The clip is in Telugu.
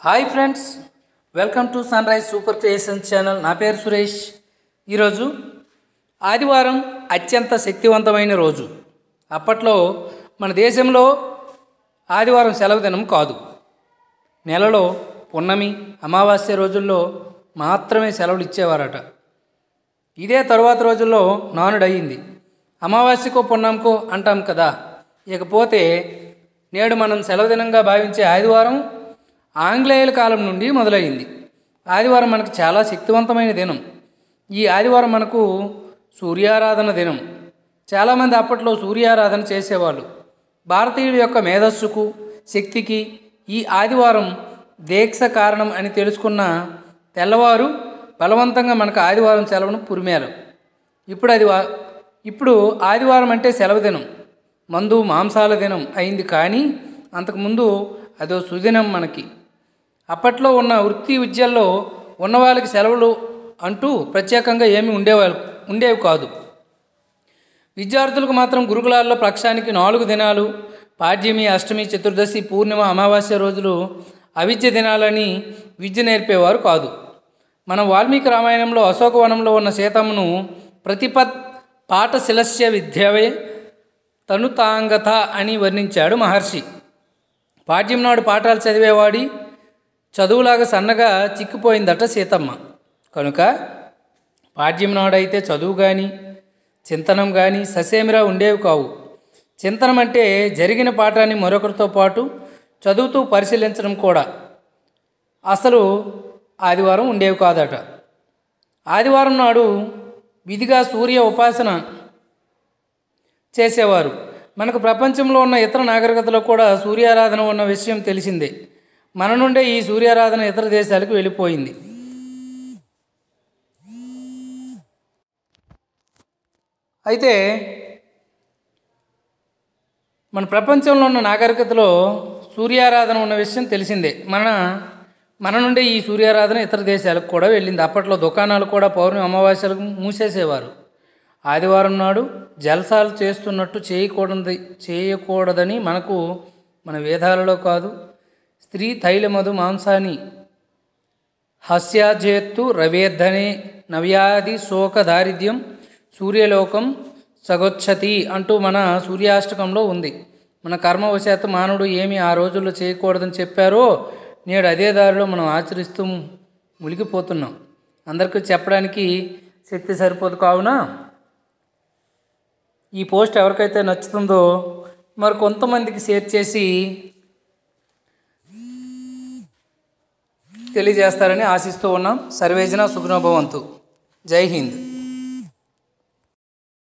Hi friends, welcome to sunrise super creations channel. నా పేరు సురేష్. ఈరోజు ఆదివారం అత్యంత శక్తివంతమైన రోజు. అప్పట్లో మన దేశంలో ఆదివారం సెలవు దినం కాదు. నెలలో పున్నమి, అమావాస్య రోజుల్లో మాత్రమే సెలవులు ఇచ్చేవారట. ఇదే తరువాత రోజుల్లో నానుడయింది. అమావాస్యకో పున్నంకో అంటాం కదా. ఇకపోతే నేడు మనం సెలవు దినంగా భావించే ఆదివారం ఆంగ్లేయుల కాలం నుండి మొదలైంది. ఆదివారం మనకు చాలా శక్తివంతమైన దినం. ఈ ఆదివారం మనకు సూర్యారాధన దినం. చాలామంది అప్పట్లో సూర్యారాధన చేసేవాళ్ళు. భారతీయుల యొక్క మేధస్సుకు, శక్తికి ఈ ఆదివారం దీక్ష కారణం అని తెలుసుకున్న తెల్లవారు బలవంతంగా మనకు ఆదివారం సెలవును పురిమారు. ఇప్పుడు ఆదివారం అంటే సెలవు దినం, మందు మాంసాల దినం అయింది. కానీ అంతకుముందు అదో సుదినం మనకి. అప్పట్లో ఉన్న వృత్తి విద్యల్లో ఉన్న వాళ్ళకి సెలవులు అంటూ ప్రత్యేకంగా ఏమీ ఉండేవి కాదు. విద్యార్థులకు మాత్రం గురుకులాల్లో పక్షానికి 4 దినాలు, పాడ్యమి, అష్టమి, చతుర్దశి, పూర్ణిమ, అమావాస్య రోజులు అవిద్య దినాలని విద్య నేర్పేవారు కాదు. మన వాల్మీకి రామాయణంలో అశోకవనంలో ఉన్న సీతమ్మను ప్రతిపత్ పాఠశిలస్య విద్యవే తనుతాంగత అని వర్ణించాడు మహర్షి. పాడ్యం నాడు పాఠాలు చదివేవాడి చదువులాగా సన్నగా చిక్కిపోయిందట సీతమ్మ. కనుక పాడ్యం నాడైతే చదువు కానీ చింతనం కానీ ససేమిరా ఉండేవి కావు. చింతనం అంటే జరిగిన పాఠాన్ని మరొకరితో పాటు చదువుతూ పరిశీలించడం కూడా అసలు ఆదివారం ఉండేవి కాదట. ఆదివారం నాడు విధిగా సూర్య ఉపాసన చేసేవారు. మనకు ప్రపంచంలో ఉన్న ఇతర నాగరికతలో కూడా సూర్యారాధన ఉన్న విషయం తెలిసిందే. మన నుండే ఈ సూర్యారాధన ఇతర దేశాలకు వెళ్ళిపోయింది. అయితే మన ప్రపంచంలో ఉన్న నాగరికతలో సూర్యారాధన ఉన్న విషయం తెలిసిందే. మన నుండే ఈ సూర్యారాధన ఇతర దేశాలకు కూడా వెళ్ళింది. అప్పట్లో దుకాణాలు కూడా పౌర్ణమి, అమావాస్యలకు మూసేసేవారు. ఆదివారం నాడు జల్సాలు చేస్తున్నట్టు చేయకూడదని మన వేదాలలో కాదు. స్త్రీ తైలమధు మాంసాన్ని హస్యాజేత్తు రవేద్ధనే నవ్యాధి శోక దారిద్ర్యం సూర్యలోకం సగొచ్చతి అంటూ మన సూర్యాష్టకంలో ఉంది. మన కర్మవశాత్తు మానవుడు ఏమి ఆ రోజుల్లో చేయకూడదని చెప్పారో నేడు అదే దారిలో మనం ఆచరిస్తూ మునిగిపోతున్నాం. అందరికీ చెప్పడానికి శక్తి సరిపోదు. కావున ఈ పోస్ట్ ఎవరికైతే నచ్చుతుందో మరి కొంతమందికి షేర్ చేసి తెలియజేస్తారని ఆశిస్తూ ఉన్నాం. సర్వేజన సుఖినో భవంతు. జై హింద్.